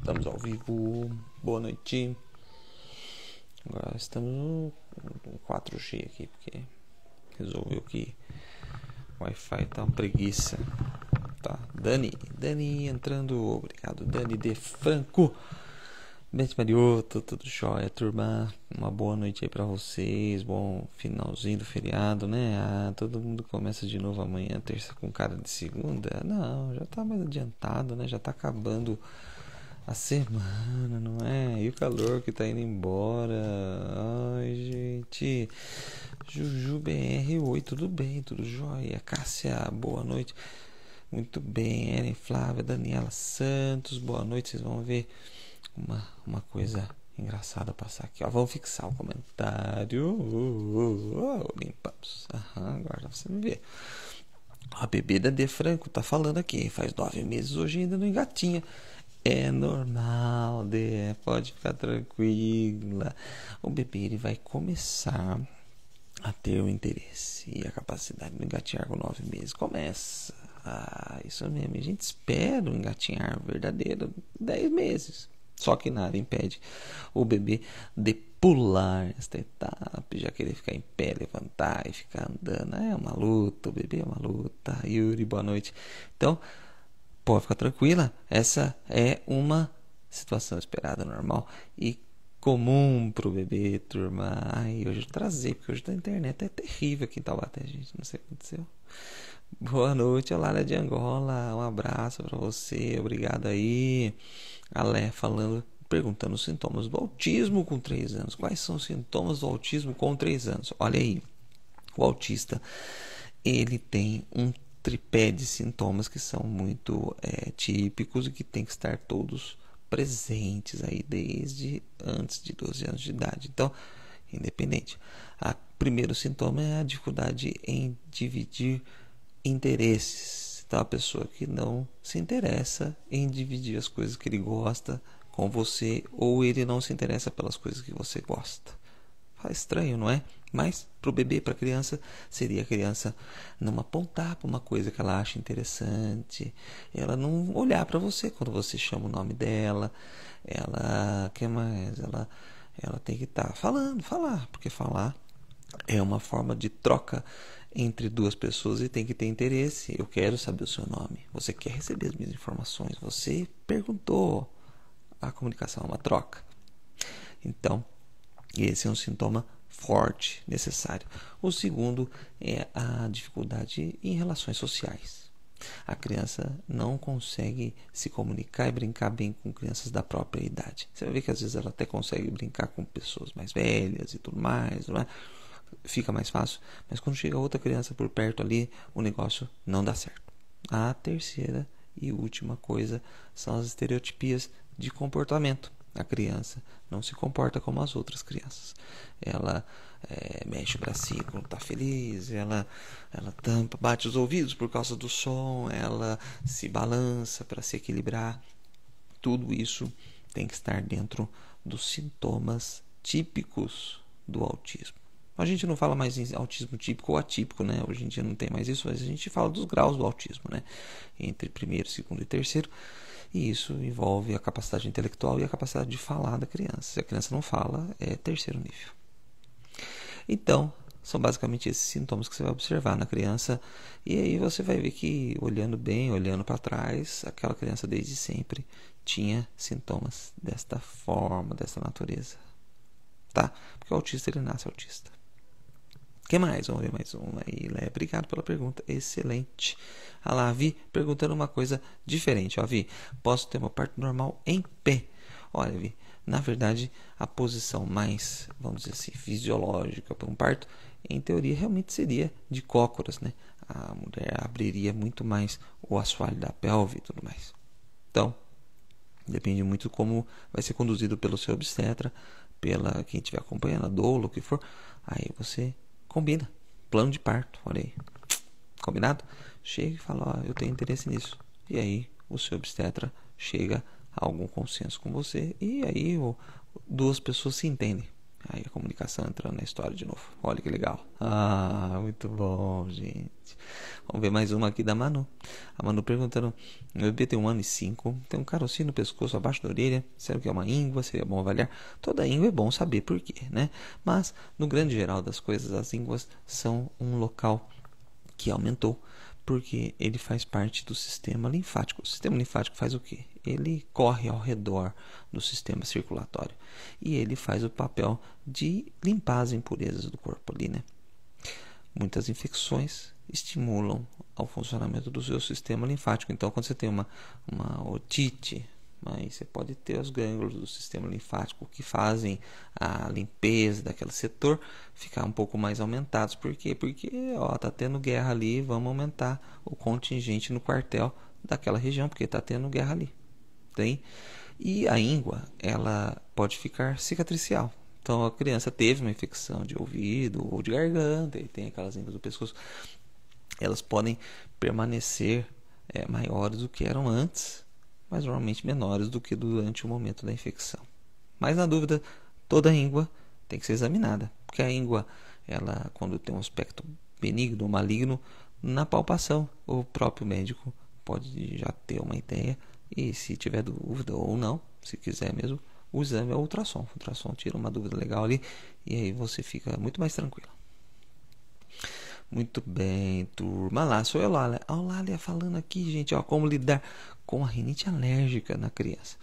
Estamos ao vivo. Boa noite. Agora estamos no 4G aqui, porque resolveu que o Wi-Fi tá uma preguiça. Tá, Dani entrando. Obrigado, Dani de Franco. Bete Mariotto, tudo jóia, turma. Uma boa noite aí pra vocês. Bom finalzinho do feriado, né? Todo mundo começa de novo amanhã, terça com cara de segunda. Não, já tá mais adiantado, né? Já tá acabando a semana, não é? E o calor que tá indo embora. Ai, gente. Juju BR, oi, tudo bem? Tudo jóia? Cássia, boa noite. Muito bem. Ellen Flávia, Daniela Santos, boa noite. Vocês vão ver uma coisa engraçada passar aqui. Ó, vamos fixar o comentário. Limpamos. Agora você me vê. A bebê da De Franco tá falando aqui. Faz 9 meses, hoje ainda não engatinha. É normal, pode ficar tranquila. O bebê ele vai começar a ter o interesse e a capacidade de engatinhar com 9 meses. Começa. Isso mesmo. A gente espera o engatinhar verdadeiro 10 meses. Só que nada impede o bebê de pular esta etapa, já querer ficar em pé, levantar e ficar andando. É uma luta, o bebê é uma luta. Yuri, boa noite. Então, pode ficar tranquila, essa é uma situação esperada, normal e comum pro bebê, turma. Hoje eu trazei, porque hoje a internet é terrível aqui em Taubaté, gente, não sei o que aconteceu. Boa noite, Lara de Angola, um abraço pra você, obrigado aí. Alé falando, perguntando os sintomas do autismo com 3 anos. Quais são os sintomas do autismo com 3 anos? Olha aí, o autista, ele tem um tripé de sintomas que são muito típicos e que tem que estar todos presentes aí desde antes de 12 anos de idade. Então, independente. O primeiro sintoma é a dificuldade em dividir interesses. Então, a pessoa que não se interessa em dividir as coisas que ele gosta com você, ou ele não se interessa pelas coisas que você gosta. Faz estranho, não é? Mas para o bebê, para a criança, seria a criança não apontar para uma coisa que ela acha interessante, ela não olhar para você quando você chama o nome dela, ela quer mais, ela tem que estar falar, porque falar é uma forma de troca entre duas pessoas e tem que ter interesse. Eu quero saber o seu nome, você quer receber as minhas informações, você perguntou. A comunicação é uma troca. Então, esse é um sintoma forte, necessário. O segundo é a dificuldade em relações sociais. A criança não consegue se comunicar e brincar bem com crianças da própria idade. Você vai ver que às vezes ela até consegue brincar com pessoas mais velhas e tudo mais, não é? Fica mais fácil, mas quando chega outra criança por perto ali, o negócio não dá certo. A terceira e última coisa são as estereotipias de comportamento. A criança não se comporta como as outras crianças. Ela mexe o bracinho quando está feliz, ela tampa, bate os ouvidos por causa do som, ela se balança para se equilibrar. Tudo isso tem que estar dentro dos sintomas típicos do autismo. A gente não fala mais em autismo típico ou atípico, né? Hoje em dia não tem mais isso, mas a gente fala dos graus do autismo, né? Entre primeiro, segundo e terceiro. E isso envolve a capacidade intelectual e a capacidade de falar da criança. Se a criança não fala, é terceiro nível. Então, são basicamente esses sintomas que você vai observar na criança. E aí você vai ver que, olhando bem, olhando para trás, aquela criança desde sempre tinha sintomas desta forma, dessa natureza. Tá? Porque o autista, ele nasce autista. O que mais? Vamos ver mais um aí, Lé. Obrigado pela pergunta. Excelente. A Vi perguntando uma coisa diferente. Ó, Vi, posso ter uma parto normal em pé? Olha, Vi, na verdade, a posição mais, vamos dizer assim, fisiológica para um parto, em teoria, realmente seria de cócoras, né? A mulher abriria muito mais o assoalho da pelve e tudo mais. Então, depende muito como vai ser conduzido pelo seu obstetra, pela quem estiver acompanhando, a doula, o que for. Aí você combina, plano de parto, olha aí, combinado? Chega e fala, ó, eu tenho interesse nisso. E aí o seu obstetra chega a algum consenso com você e aí duas pessoas se entendem. Aí a comunicação entrando na história de novo. Olha que legal. Ah, muito bom, gente. Vamos ver mais uma aqui da Manu. A Manu perguntando: meu bebê tem 1 ano e 5, tem um carocinho no pescoço abaixo da orelha. Será que é uma íngua? Seria bom avaliar? Toda íngua é bom saber por quê, né? Mas, no grande geral das coisas, as ínguas são um local que aumentou, porque ele faz parte do sistema linfático. O sistema linfático faz o quê? Ele corre ao redor do sistema circulatório e ele faz o papel de limpar as impurezas do corpo ali, né? Muitas infecções estimulam ao funcionamento do seu sistema linfático. Então, quando você tem uma otite, mas você pode ter os gânglios do sistema linfático que fazem a limpeza daquele setor ficar um pouco mais aumentados. Por quê? Porque tá tendo guerra ali, vamos aumentar o contingente no quartel daquela região, porque está tendo guerra ali. Tem? E a íngua, ela pode ficar cicatricial. Então a criança teve uma infecção de ouvido ou de garganta e tem aquelas ínguas do pescoço. Elas podem permanecer maiores do que eram antes, mas normalmente menores do que durante o momento da infecção. Mas na dúvida, toda íngua tem que ser examinada, porque a íngua, ela, quando tem um aspecto benigno ou maligno, na palpação o próprio médico pode já ter uma ideia, e se tiver dúvida ou não, se quiser mesmo, o exame é o ultrassom. O ultrassom tira uma dúvida legal ali e aí você fica muito mais tranquilo. Muito bem, turma. Lá sou eu, Lália. A Lália falando aqui, gente, como lidar com a rinite alérgica na criança.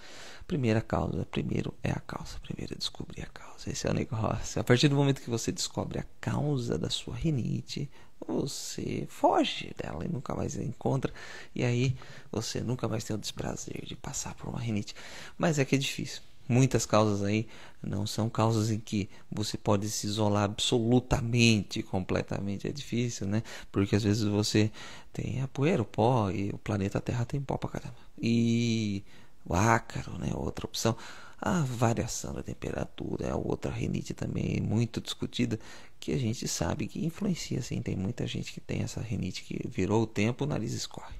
Primeira causa, primeiro é a causa. Primeiro é descobrir a causa. Esse é o negócio. A partir do momento que você descobre a causa da sua rinite, você foge dela e nunca mais a encontra. E aí você nunca mais tem o desprazer de passar por uma rinite. Mas é que é difícil. Muitas causas aí não são causas em que você pode se isolar absolutamente, completamente. É difícil, né? Porque às vezes você tem a poeira, o pó, e o planeta Terra tem pó pra caramba. E o ácaro, né? Outra opção. A variação da temperatura é outra rinite também muito discutida, que a gente sabe que influencia, sim. Tem muita gente que tem essa rinite que virou o tempo, o nariz escorre.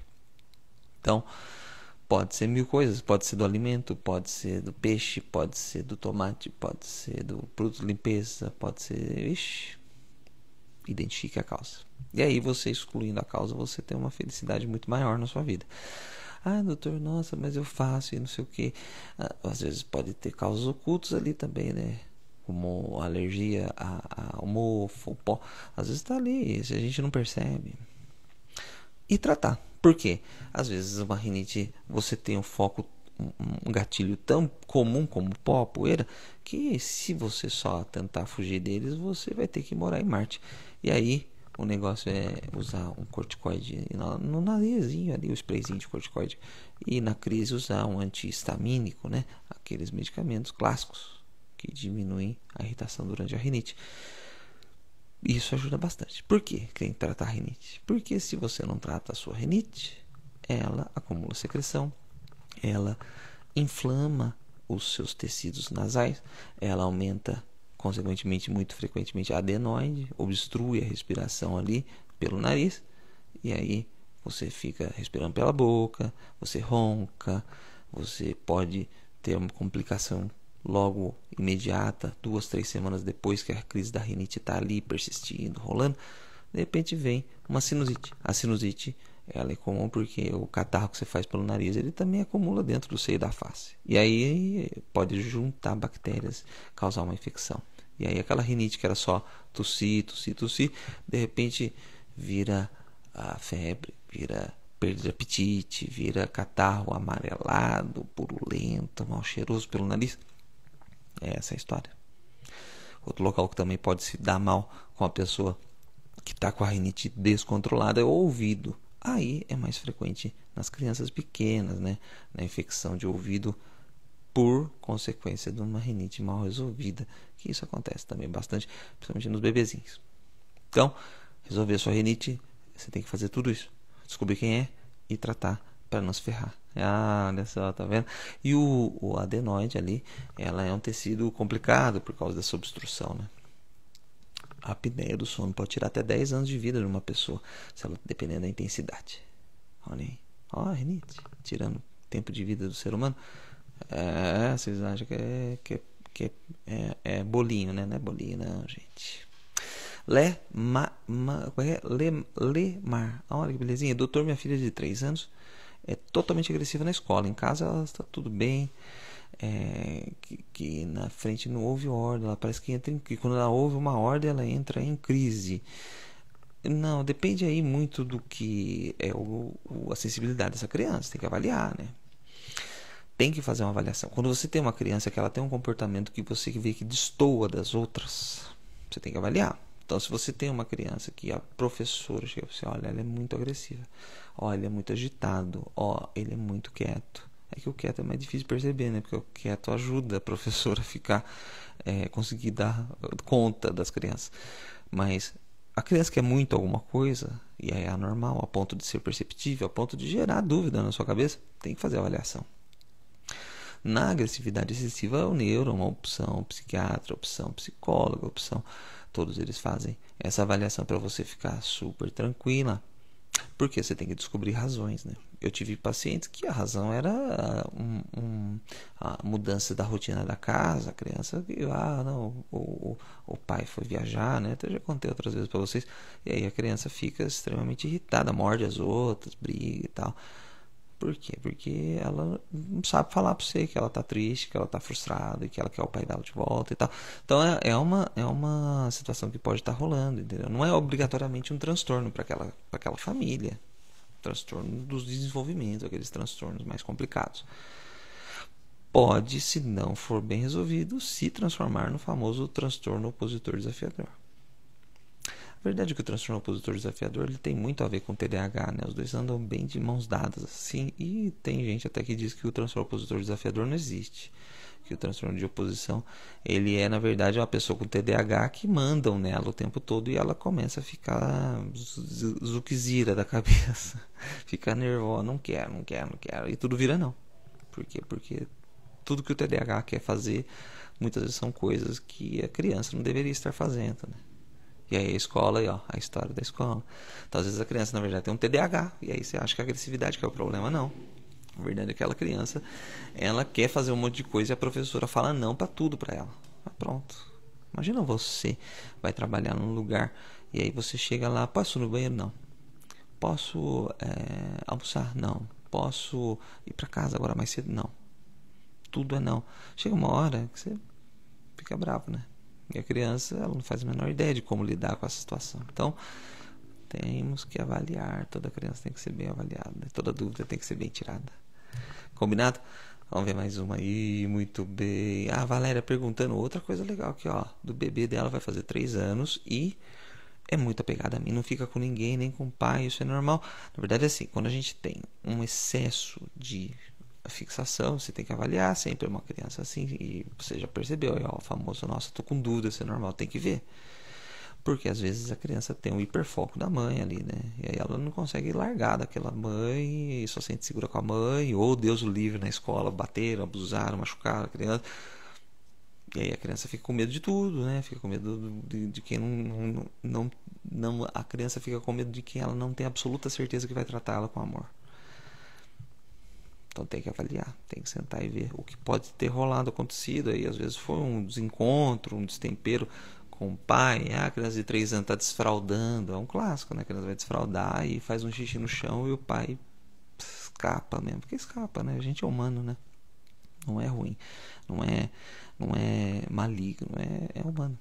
Então, pode ser mil coisas, pode ser do alimento, pode ser do peixe, pode ser do tomate, pode ser do produto de limpeza, pode ser... Ixi, identifique a causa. E aí você excluindo a causa, você tem uma felicidade muito maior na sua vida. Ah, doutor, nossa, mas eu faço e não sei o que. Às vezes pode ter causas ocultas ali também, né? Como alergia ao mofo, pó. Às vezes está ali, se a gente não percebe. E tratar. Por quê? Às vezes uma rinite, você tem um foco, um gatilho tão comum como pó, poeira, que se você só tentar fugir deles, você vai ter que morar em Marte. E aí o negócio é usar um corticoide no narizinho ali, o sprayzinho de corticoide. E na crise usar um antihistamínico, né? Aqueles medicamentos clássicos que diminuem a irritação durante a rinite. Isso ajuda bastante. Por que tem que tratar a rinite? Porque se você não trata a sua rinite, ela acumula secreção, ela inflama os seus tecidos nasais, ela aumenta, consequentemente, muito frequentemente, a adenoide, obstrui a respiração ali pelo nariz, e aí você fica respirando pela boca, você ronca, você pode ter uma complicação logo imediata, 2, 3 semanas depois que a crise da rinite está ali persistindo, rolando, de repente vem uma sinusite. A sinusite, ela é comum porque o catarro que você faz pelo nariz, ele também acumula dentro do seio da face. E aí pode juntar bactérias, causar uma infecção. E aí aquela rinite que era só tossir, de repente vira a febre, vira perda de apetite, vira catarro amarelado, purulento, mal cheiroso pelo nariz. É essa a história. Outro local que também pode se dar mal com a pessoa que está com a rinite descontrolada é o ouvido. Aí é mais frequente nas crianças pequenas, né? Na infecção de ouvido por consequência de uma rinite mal resolvida, que isso acontece também bastante, principalmente nos bebezinhos. Então, resolver a sua rinite, você tem que fazer tudo isso. Descobrir quem é e tratar para não se ferrar. Olha só, tá vendo? E o adenoide ali, ela é um tecido complicado por causa dessa obstrução, né? A apneia do sono pode tirar até 10 anos de vida de uma pessoa, se ela dependendo da intensidade. Olha aí. Ó, a rinite, tirando tempo de vida do ser humano. Vocês acham que é bolinho, né? Não é bolinho, não, gente. Lemar. Olha que belezinha. Doutor, minha filha de 3 anos é totalmente agressiva na escola. Em casa ela está tudo bem. Que na frente não houve ordem. Ela parece que quando ela ouve uma ordem, ela entra em crise. Não, depende aí muito do que é a sensibilidade dessa criança. Tem que avaliar, né? Tem que fazer uma avaliação. Quando você tem uma criança que ela tem um comportamento que você vê que destoa das outras, você tem que avaliar. Então, se você tem uma criança que a professora chega e você, olha, ela é muito agressiva, olha, ele é muito agitado, ele é muito quieto. É que o quieto é mais difícil de perceber, né? Porque o quieto ajuda a professora a ficar, conseguir dar conta das crianças. Mas a criança quer muito alguma coisa, e é anormal, a ponto de ser perceptível, a ponto de gerar dúvida na sua cabeça, tem que fazer a avaliação. Na agressividade excessiva, o neuro é uma opção, psiquiatra, opção, psicólogo, opção. Todos eles fazem essa avaliação para você ficar super tranquila. Porque você tem que descobrir razões, né? Eu tive pacientes que a razão era a mudança da rotina da casa, a criança, não, o pai foi viajar, né? Até já contei outras vezes para vocês. E aí a criança fica extremamente irritada, morde as outras, briga e tal. Por quê? Porque ela não sabe falar para você que ela tá triste, que ela tá frustrada, que ela quer o pai dela de volta e tal. Então é uma situação que pode estar rolando, entendeu? Não é obrigatoriamente um transtorno para aquela família. Transtorno dos desenvolvimentos, aqueles transtornos mais complicados. Pode, se não for bem resolvido, se transformar no famoso transtorno opositor desafiador. A verdade é que o transtorno opositor desafiador ele tem muito a ver com o TDAH, né? Os dois andam bem de mãos dadas, assim. E tem gente até que diz que o transtorno opositor desafiador não existe. Que o transtorno de oposição, ele é, na verdade, uma pessoa com TDAH que mandam nela o tempo todo e ela começa a ficar zuquezira da cabeça. Fica nervosa, não quero. E tudo vira não. Por quê? Porque tudo que o TDAH quer fazer, muitas vezes são coisas que a criança não deveria estar fazendo, né? E aí a escola, a história da escola. Então, às vezes a criança, na verdade, tem um TDAH. E aí você acha que a agressividade que é o problema. Não. A verdade é que aquela criança, ela quer fazer um monte de coisa e a professora fala não pra tudo pra ela. Pronto. Imagina você vai trabalhar num lugar e aí você chega lá, posso ir no banheiro? Não. Posso almoçar? Não. Posso ir pra casa agora mais cedo? Não. Tudo é não. Chega uma hora que você fica bravo, né? E a criança, ela não faz a menor ideia de como lidar com essa situação. Então, temos que avaliar. Toda criança tem que ser bem avaliada. Toda dúvida tem que ser bem tirada. Combinado? Vamos ver mais uma aí. Muito bem. A Valéria perguntando outra coisa legal aqui, do bebê dela, vai fazer 3 anos e é muito apegada a mim. Não fica com ninguém, nem com o pai. Isso é normal. Na verdade é assim, quando a gente tem um excesso de fixação, você tem que avaliar sempre uma criança assim. E você já percebeu, o famoso, nossa, tô com dúvida, isso é normal, tem que ver. Porque às vezes a criança tem um hiperfoco da mãe ali, né? E aí ela não consegue largar daquela mãe e só sente segura com a mãe, ou Deus o livre na escola, bateram, abusaram, machucaram a criança. E aí a criança fica com medo de tudo, né? Fica com medo de quem não. A criança fica com medo de quem ela não tem absoluta certeza que vai tratar ela com amor. Então tem que avaliar, tem que sentar e ver o que pode ter rolado, acontecido. Aí às vezes foi um desencontro, um destempero com o pai. A criança de 3 anos está desfraldando. É um clássico, né? A criança vai desfraldar e faz um xixi no chão e o pai escapa mesmo. Porque escapa, né? A gente é humano, né? Não é ruim, não é maligno, é humano.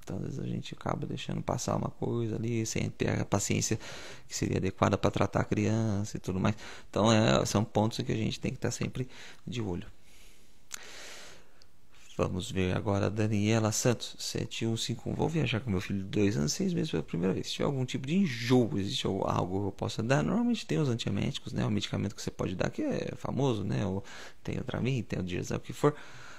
Então, às vezes a gente acaba deixando passar uma coisa ali, sem ter a paciência que seria adequada para tratar a criança e tudo mais. Então, são pontos que a gente tem que estar sempre de olho. Vamos ver agora a Daniela Santos, 7151. Vou viajar com meu filho de 2 anos, 6 meses pela primeira vez. Se tiver algum tipo de enjoo, existe algo que eu possa dar? Normalmente tem os antieméticos, né? O medicamento que você pode dar, que é famoso, né? Tem o Dramin, tem o Diazepam, o que for.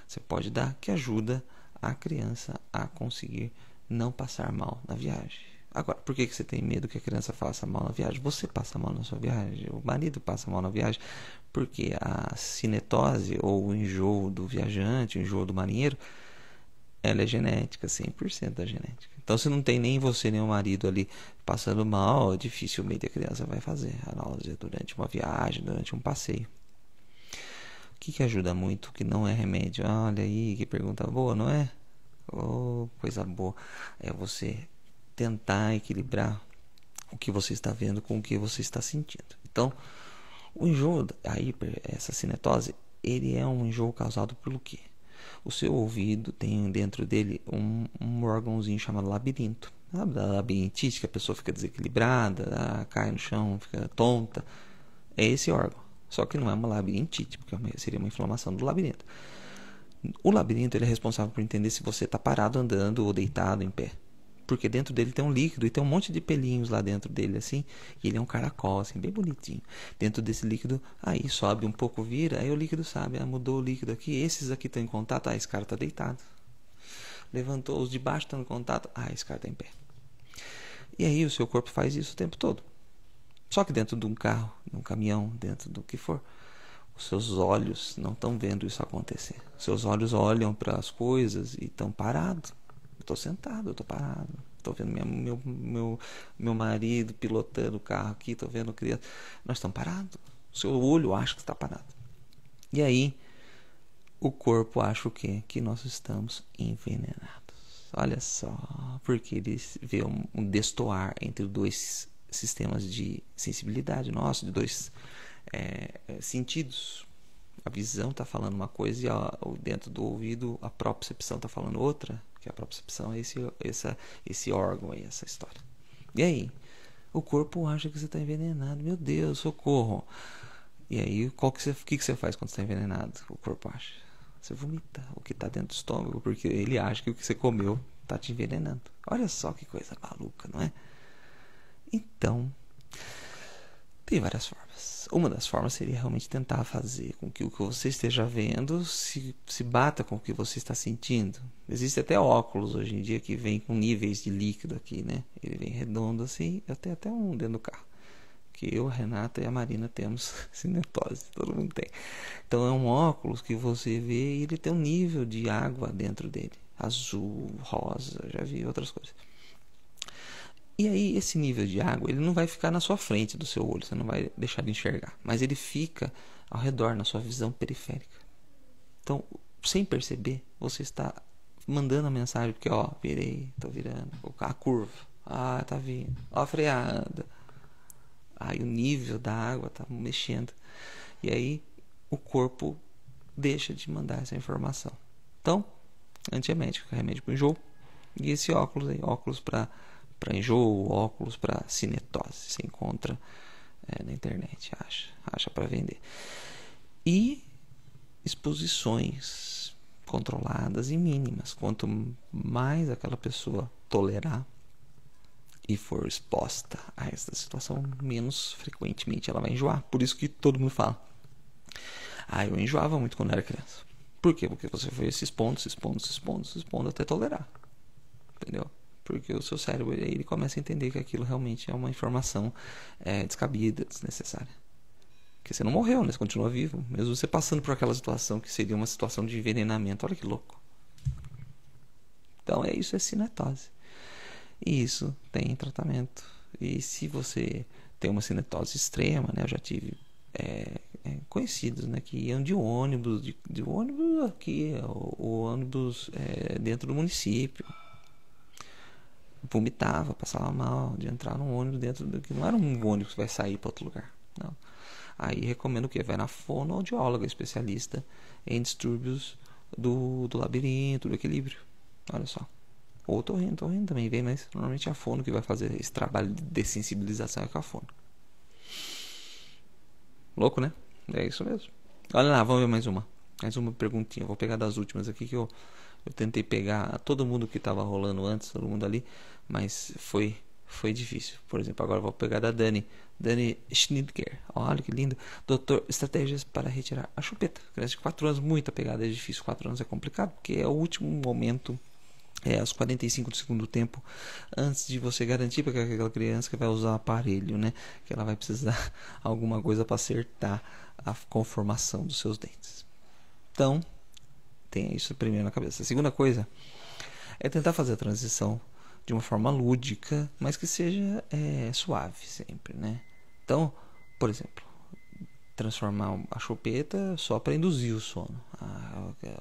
Você pode dar, que ajuda a criança a conseguir não passar mal na viagem. Agora, por que você tem medo que a criança faça mal na viagem? Você passa mal na sua viagem, o marido passa mal na viagem, porque a cinetose ou o enjoo do viajante, o enjoo do marinheiro, ela é genética, 100% da genética. Então, se não tem nem você nem o marido ali passando mal, dificilmente a criança vai fazer a náusea durante uma viagem, durante um passeio. O que ajuda muito, que não é remédio? Olha aí, que pergunta boa, não é? Oh, coisa boa. É você tentar equilibrar o que você está vendo com o que você está sentindo. Então, o enjoo, essa cinetose, ele é um enjoo causado pelo quê? O seu ouvido tem dentro dele um órgãozinho chamado labirinto. Sabe da labirintite, que a pessoa fica desequilibrada, cai no chão, fica tonta? É esse órgão. Só que não é uma labirintite, porque seria uma inflamação do labirinto. O labirinto ele é responsável por entender se você está parado andando ou deitado em pé. Porque dentro dele tem um líquido e tem um monte de pelinhos lá dentro dele, assim. E ele é um caracol, assim, bem bonitinho. Dentro desse líquido, aí sobe um pouco, vira, aí o líquido sabe, mudou o líquido aqui. Esses aqui estão em contato, esse cara está deitado. Levantou, os de baixo estão em contato, esse cara está em pé. E aí o seu corpo faz isso o tempo todo. Só que dentro de um carro, de um caminhão, dentro do que for, os seus olhos não estão vendo isso acontecer. Seus olhos olham para as coisas e estão parados. Eu estou sentado, eu estou parado. Estou vendo meu marido pilotando o carro aqui, estou vendo criança. Nós estamos parados. O seu olho acha que está parado. E aí, o corpo acha o quê? Que nós estamos envenenados. Olha só, porque ele vê um destoar entre dois sistemas de sensibilidade nosso, de dois sentidos. A visão está falando uma coisa e dentro do ouvido a propriocepção está falando outra, que a propriocepção é esse órgão aí, essa história. E aí, o corpo acha que você está envenenado. Meu Deus, socorro. E aí, o que você faz quando você está envenenado? O corpo acha. Você vomita o que está dentro do estômago, porque ele acha que o que você comeu está te envenenando. Olha só que coisa maluca, não é? Então, tem várias formas. Uma das formas seria realmente tentar fazer com que o que você esteja vendo se bata com o que você está sentindo. Existe até óculos hoje em dia que vem com níveis de líquido aqui, né? Ele vem redondo assim, eu tenho até um dentro do carro. Que eu, a Renata e a Marina temos cinetose, todo mundo tem. Então é um óculos que você vê e ele tem um nível de água dentro dele. Azul, rosa, já vi outras coisas. E aí esse nível de água, ele não vai ficar na sua frente do seu olho, você não vai deixar de enxergar, mas ele fica ao redor, na sua visão periférica. Então, sem perceber, você está mandando a mensagem, porque virei, tô virando, a curva, tá vindo, a freada. Aí o nível da água tá mexendo. E aí o corpo deixa de mandar essa informação. Então, antiemético, remédio para enjoo. E esse óculos aí, óculos para enjoo, óculos para cinetose. Você encontra na internet, acha para vender. E exposições controladas e mínimas. Quanto mais aquela pessoa tolerar e for exposta a essa situação, menos frequentemente ela vai enjoar. Por isso que todo mundo fala: eu enjoava muito quando era criança. Por quê? Porque você foi se expondo até tolerar. Entendeu? Porque o seu cérebro ele começa a entender que aquilo realmente é uma informação descabida, desnecessária. Porque você não morreu, né? Você continua vivo. Mesmo você passando por aquela situação que seria uma situação de envenenamento. Olha que louco. Então isso é cinetose. E isso tem tratamento. E se você tem uma cinetose extrema, né? Eu já tive conhecidos, né, que iam de ônibus, de ônibus aqui, o ônibus dentro do município. Vomitava, passava mal de entrar num ônibus dentro do que não era um ônibus que vai sair para outro lugar. Não. Aí recomendo que vai na fonoaudióloga, especialista em distúrbios do labirinto, do equilíbrio. Olha só. Ou otorrino também vem, mas normalmente é a fono que vai fazer esse trabalho de dessensibilização com a fono. Louco, né? É isso mesmo. Olha lá, vamos ver mais uma perguntinha. Vou pegar das últimas aqui que eu tentei pegar todo mundo que estava rolando antes, todo mundo ali, mas foi difícil. Por exemplo, agora eu vou pegar da Dani Schnitger. Olha que lindo. Doutor, estratégias para retirar a chupeta. Criança de 4 anos, muita pegada, é difícil. 4 anos é complicado, porque é o último momento, aos 45 do segundo tempo, antes de você garantir para aquela criança que vai usar o aparelho, né? Que ela vai precisar alguma coisa para acertar a conformação dos seus dentes. Então, tenha isso primeiro na cabeça. A segunda coisa é tentar fazer a transição de uma forma lúdica, mas que seja suave sempre, né? Então, por exemplo, transformar a chupeta só para induzir o sono.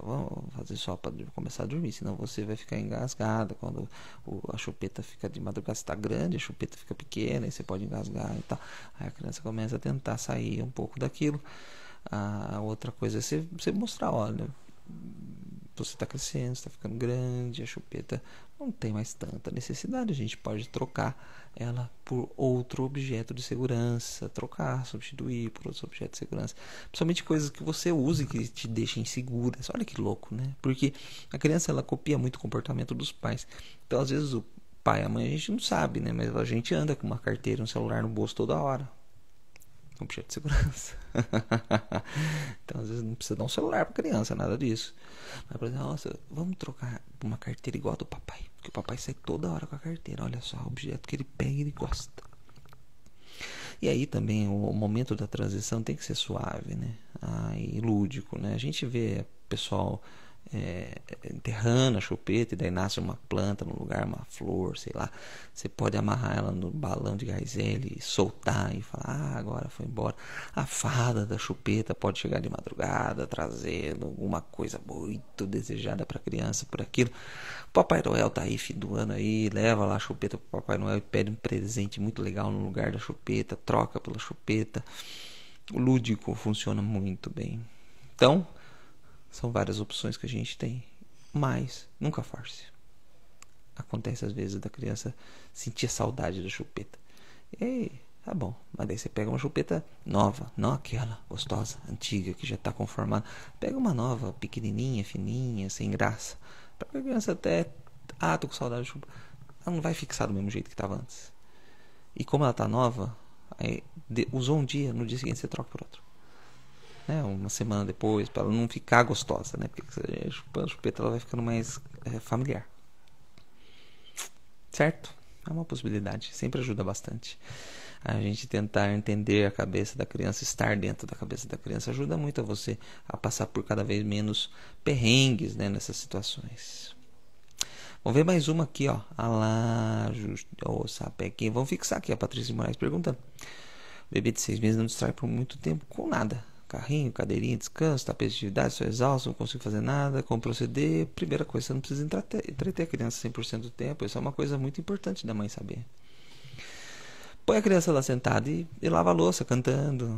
Vamos fazer só para começar a dormir, senão você vai ficar engasgada. Quando a chupeta fica de madrugada, está grande, a chupeta fica pequena, e você pode engasgar e tal. Aí a criança começa a tentar sair um pouco daquilo. A outra coisa é você mostrar, olha, você está crescendo, está ficando grande, a chupeta não tem mais tanta necessidade, a gente pode trocar ela por outro objeto de segurança, substituir por outros objetos de segurança, principalmente coisas que você usa e que te deixem inseguras. Olha que louco, né? Porque a criança, ela copia muito o comportamento dos pais. Então, às vezes, o pai e a mãe a gente não sabe, né? Mas a gente anda com uma carteira, um celular no bolso toda hora. Objeto de segurança. Então, às vezes, não precisa dar um celular para criança, nada disso. Mas, por exemplo, nossa, vamos trocar uma carteira igual a do papai. Porque o papai sai toda hora com a carteira. Olha só, o objeto que ele pega e ele gosta. E aí também o momento da transição tem que ser suave, né? E lúdico, né? A gente vê pessoal enterrando a chupeta e daí nasce uma planta no lugar, uma flor, sei lá. Você pode amarrar ela no balão de gás hélio e soltar e falar, agora foi embora. A fada da chupeta pode chegar de madrugada trazendo alguma coisa muito desejada para a criança por aquilo. O Papai Noel tá aí, fim do ano aí, leva lá a chupeta pro Papai Noel e pede um presente muito legal no lugar da chupeta, troca pela chupeta. O lúdico funciona muito bem. Então, são várias opções que a gente tem, mas nunca force. Acontece às vezes da criança sentir saudade da chupeta. E tá bom, mas daí você pega uma chupeta nova, não aquela gostosa, antiga, que já está conformada. Pega uma nova, pequenininha, fininha, sem graça. Para que a criança até, tô com saudade da chupeta. Ela não vai fixar do mesmo jeito que estava antes. E como ela tá nova, aí usou um dia, no dia seguinte você troca por outro. Uma semana depois, para ela não ficar gostosa, né? Porque a chupeta ela vai ficando mais familiar. Certo? É uma possibilidade, sempre ajuda bastante. A gente tentar entender a cabeça da criança, estar dentro da cabeça da criança, ajuda muito a você a passar por cada vez menos perrengues, né, nessas situações. Vamos ver mais uma aqui, ó. Sapequinha. Vamos fixar aqui a Patrícia Moraes perguntando. Bebê de 6 meses não distrai por muito tempo com nada. Carrinho, cadeirinha, descanso, tapete de atividade, sou exausto, não consigo fazer nada, como proceder? Primeira coisa, você não precisa entreter a criança 100% do tempo. Isso é uma coisa muito importante da mãe saber. Põe a criança lá sentada e lava a louça cantando.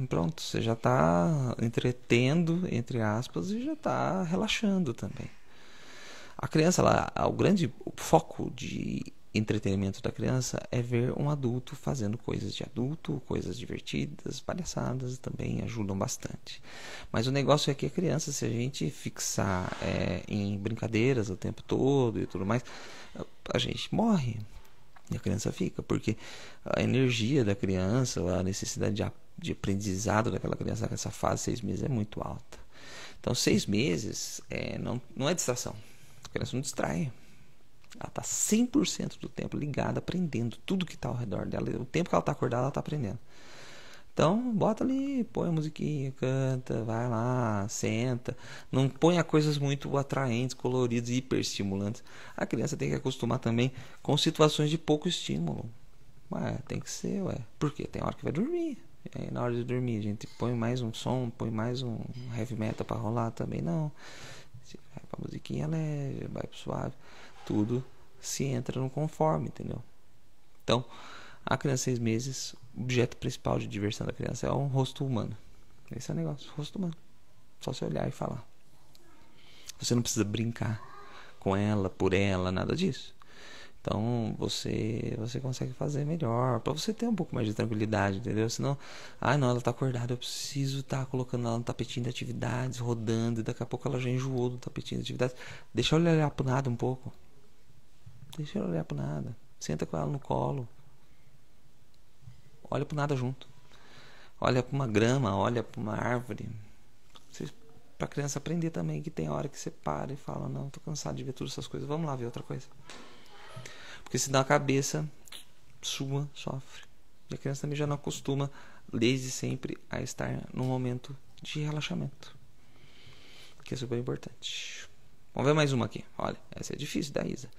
Pronto, você já está entretendo, entre aspas, e já está relaxando também. A criança, o grande foco de entretenimento da criança é ver um adulto fazendo coisas de adulto, coisas divertidas, palhaçadas também ajudam bastante. Mas o negócio é que a criança, se a gente fixar em brincadeiras o tempo todo e tudo mais, a gente morre e a criança fica, porque a energia da criança, a necessidade de aprendizado daquela criança nessa fase, 6 meses, é muito alta. Então 6 meses não é distração. A criança não distrai. Ela está 100% do tempo ligada, aprendendo tudo que está ao redor dela. O tempo que ela está acordada, ela está aprendendo. Então, bota ali, põe a musiquinha, canta, vai lá, senta. Não ponha coisas muito atraentes, coloridas e hiperestimulantes. A criança tem que acostumar também com situações de pouco estímulo. Tem que ser, Por quê? Tem hora que vai dormir. E aí, na hora de dormir, a gente põe mais um som, põe mais um heavy metal para rolar também. Não. Vai pra musiquinha leve, vai pro suave. Tudo se entra no conforme, entendeu? Então, a criança 6 meses, o objeto principal de diversão da criança é um rosto humano. Esse é o negócio, rosto humano. Só você olhar e falar. Você não precisa brincar com ela, por ela, nada disso. Então, você consegue fazer melhor, para você ter um pouco mais de tranquilidade, entendeu? Senão, não, ela tá acordada, eu preciso estar colocando ela no tapetinho de atividades, rodando, e daqui a pouco ela já enjoou do tapetinho de atividades. Deixa ela olhar pro nada um pouco. Deixa ela olhar pro nada. Senta com ela no colo. Olha pro nada junto. Olha pra uma grama, olha pra uma árvore. Pra criança aprender também que tem hora que você para e fala, não, tô cansado de ver todas essas coisas, vamos lá ver outra coisa. Porque senão a cabeça sua sofre. E a criança também já não acostuma desde sempre a estar num momento de relaxamento, que é super importante. Vamos ver mais uma aqui. Olha, essa é difícil da Isa.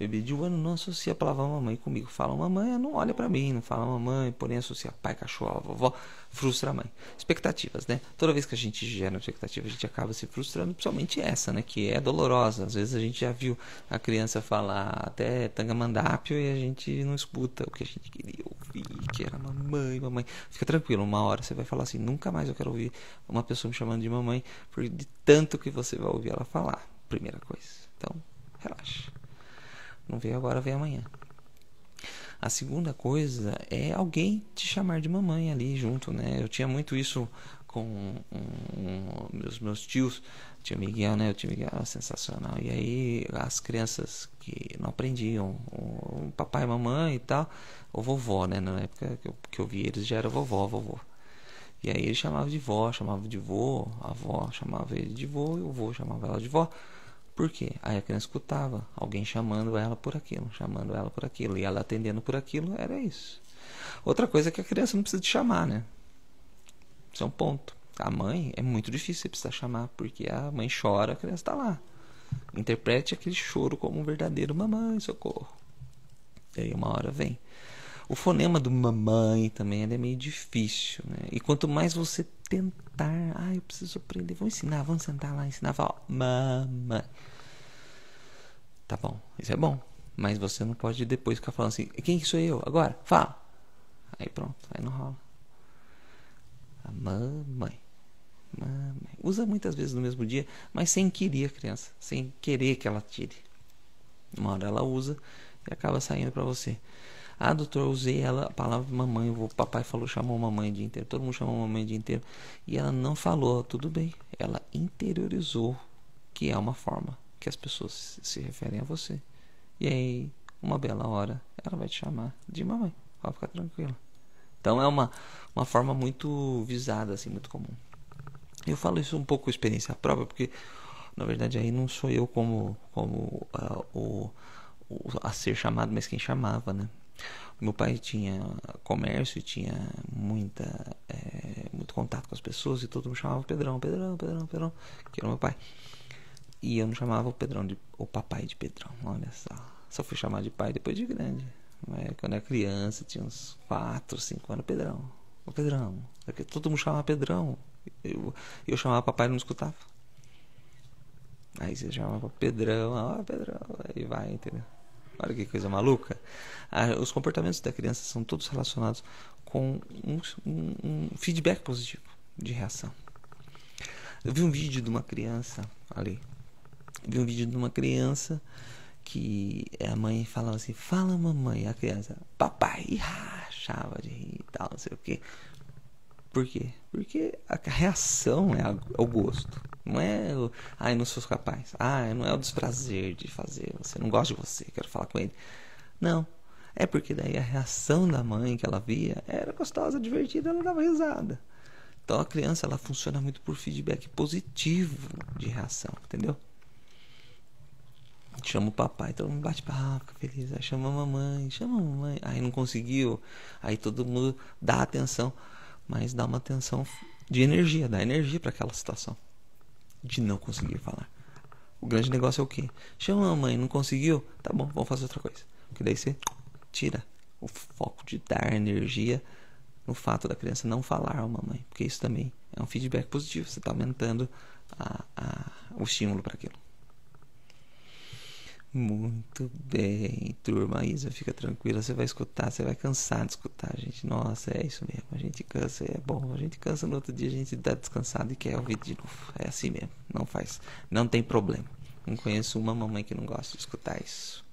Bebê de 1 ano não associa a palavra mamãe comigo. Fala mamãe, não olha pra mim, não fala mamãe, porém associa pai, cachorro, vovó, frustra a mãe. Expectativas, né? Toda vez que a gente gera expectativa, a gente acaba se frustrando, principalmente essa, né? Que é dolorosa. Às vezes a gente já viu a criança falar até tangamandápio e a gente não escuta o que a gente queria ouvir, que era mamãe, mamãe. Fica tranquilo, uma hora você vai falar assim, nunca mais eu quero ouvir uma pessoa me chamando de mamãe, por de tanto que você vai ouvir ela falar. Primeira coisa. Então, relaxa. Não veio agora, veio amanhã. A segunda coisa é alguém te chamar de mamãe ali junto, né? Eu tinha muito isso com meus tios. O tio Miguel, né? O tio Miguel era sensacional. E aí as crianças que não aprendiam, o papai e mamãe e tal, ou vovó, né? Na época que eu vi eles já era vovó. E aí ele chamava de vó, chamava de vô, a avó chamava ele de vô e o vô chamava ela de vó. Por quê? Aí a criança escutava alguém chamando ela por aquilo, e ela atendendo por aquilo, era isso. Outra coisa é que a criança não precisa te chamar, né? Isso é um ponto. A mãe é muito difícil você precisar chamar, porque a mãe chora, a criança está lá. Interprete aquele choro como um verdadeiro mamãe, socorro. E aí uma hora vem. O fonema do mamãe também é meio difícil, né? E quanto mais você tentar, eu preciso aprender, vamos sentar lá, ensinar, ó, mamãe. Tá bom, isso é bom. Mas você não pode depois ficar falando assim, quem que sou eu? Agora, fala. Aí pronto, aí não rola. A mamãe. Usa muitas vezes no mesmo dia, mas sem querer a criança, sem querer que ela tire. Uma hora ela usa e acaba saindo pra você. Doutor, eu usei a palavra mamãe, o papai falou, chamou mamãe o dia inteiro, todo mundo chamou mamãe o dia inteiro, e ela não falou, tudo bem, ela interiorizou que é uma forma que as pessoas se referem a você. E aí, uma bela hora, ela vai te chamar de mamãe, pode ficar tranquila. Então é uma forma muito visada, assim, muito comum. Eu falo isso um pouco com experiência própria, porque na verdade aí não sou eu como a ser chamado, mas quem chamava, né? Meu pai tinha comércio e tinha muito contato com as pessoas, e todo mundo chamava Pedrão, que era meu pai. E eu não chamava o Pedrão o papai de Pedrão, olha só fui chamar de pai depois de grande. Mas quando eu era criança, tinha uns 4, 5 anos, o Pedrão, porque todo mundo chamava Pedrão, eu chamava papai e não escutava. Aí você chamava Pedrão, Pedrão, aí vai, entendeu? Olha que coisa maluca. Os comportamentos da criança são todos relacionados com um feedback positivo de reação. Eu vi um vídeo de uma criança que a mãe falava assim, fala mamãe, a criança, papai, e rachava de rir e tal, não sei o que. Por quê? Porque a reação é o gosto. Não é não sou capaz. Não é o desprazer de fazer. Você não gosta de você, quero falar com ele. Não. É porque daí a reação da mãe que ela via era gostosa, divertida, ela dava risada. Então a criança, ela funciona muito por feedback positivo de reação, entendeu? Chama o papai, todo mundo bate palma, fica feliz. Aí chama a mamãe. Aí não conseguiu. Aí todo mundo dá atenção. Mas dá uma atenção de energia, dá energia para aquela situação de não conseguir falar. O grande negócio é o quê? Chama a mamãe, não conseguiu? Tá bom, vamos fazer outra coisa. Porque daí você tira o foco de dar energia no fato da criança não falar à mamãe. Porque isso também é um feedback positivo. Você está aumentando o estímulo para aquilo. Muito bem, turma. Isa, fica tranquila, você vai escutar, você vai cansar de escutar, gente. Nossa, é isso mesmo, a gente cansa, é bom, a gente cansa, no outro dia a gente dá descansado e quer ouvir de novo. É assim mesmo, não tem problema. Não conheço uma mamãe que não gosta de escutar isso.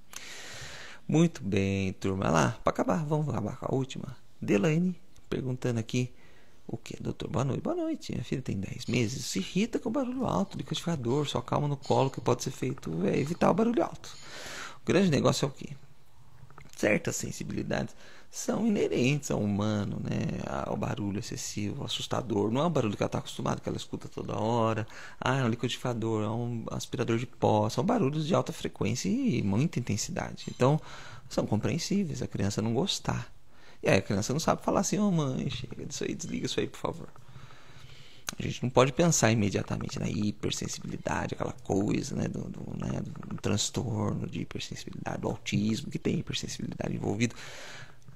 Muito bem, turma. Lá, para acabar, vamos acabar com a última. Delaine perguntando aqui: o que, doutor? Boa noite. Boa noite. Minha filha tem 10 meses. Se irrita com barulho alto, liquidificador, só calma no colo, que pode ser feito é evitar o barulho alto. O grande negócio é o quê? Certas sensibilidades são inerentes ao humano, né? Ao barulho excessivo, assustador. Não é um barulho que ela está acostumada, que ela escuta toda hora. É um liquidificador, é um aspirador de pó. São barulhos de alta frequência e muita intensidade. Então, são compreensíveis a criança não gostar. E aí a criança não sabe falar assim, mãe, chega disso aí, desliga isso aí, por favor. A gente não pode pensar imediatamente na hipersensibilidade, aquela coisa, né, do transtorno de hipersensibilidade, do autismo, que tem hipersensibilidade envolvido.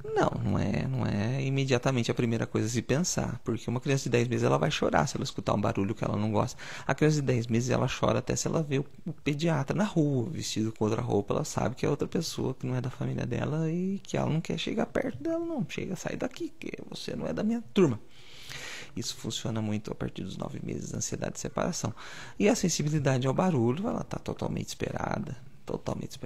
Não é imediatamente a primeira coisa a se pensar, porque uma criança de 10 meses ela vai chorar se ela escutar um barulho que ela não gosta. A criança de 10 meses ela chora até se ela vê o pediatra na rua, vestido com outra roupa, ela sabe que é outra pessoa que não é da família dela e que ela não quer chegar perto dela, não. Chega, sai daqui, que você não é da minha turma. Isso funciona muito a partir dos 9 meses, ansiedade de separação. E a sensibilidade ao barulho, ela está totalmente esperada, totalmente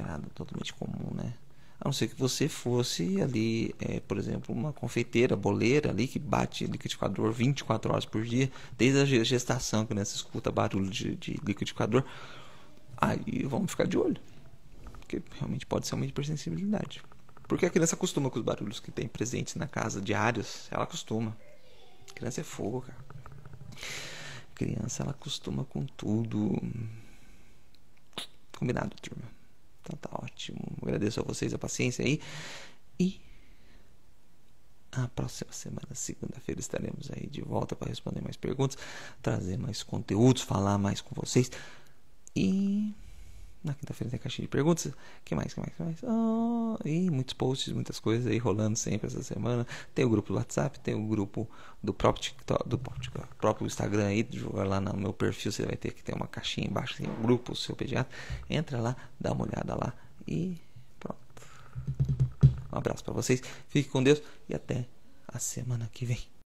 comum, né? A não ser que você fosse ali, por exemplo, uma confeiteira, boleira ali que bate liquidificador 24 horas por dia, desde a gestação, que a criança escuta barulho de liquidificador. Aí vamos ficar de olho, porque realmente pode ser uma hipersensibilidade. Porque a criança acostuma com os barulhos que tem presentes na casa diários, ela acostuma. A criança é fogo, cara. A criança ela acostuma com tudo. Combinado, turma. Então tá ótimo. Agradeço a vocês a paciência aí. E a próxima semana, segunda-feira, estaremos aí de volta para responder mais perguntas, trazer mais conteúdos, falar mais com vocês. E na quinta-feira tem caixinha de perguntas. Que mais? E muitos posts, muitas coisas aí rolando sempre essa semana. Tem o grupo do WhatsApp, tem o grupo do próprio TikTok, do próprio Instagram aí. Jogar lá no meu perfil, você vai ter que ter uma caixinha embaixo, assim, um grupo, o seu pediatra. Entra lá, dá uma olhada lá e pronto. Um abraço para vocês, fique com Deus e até a semana que vem.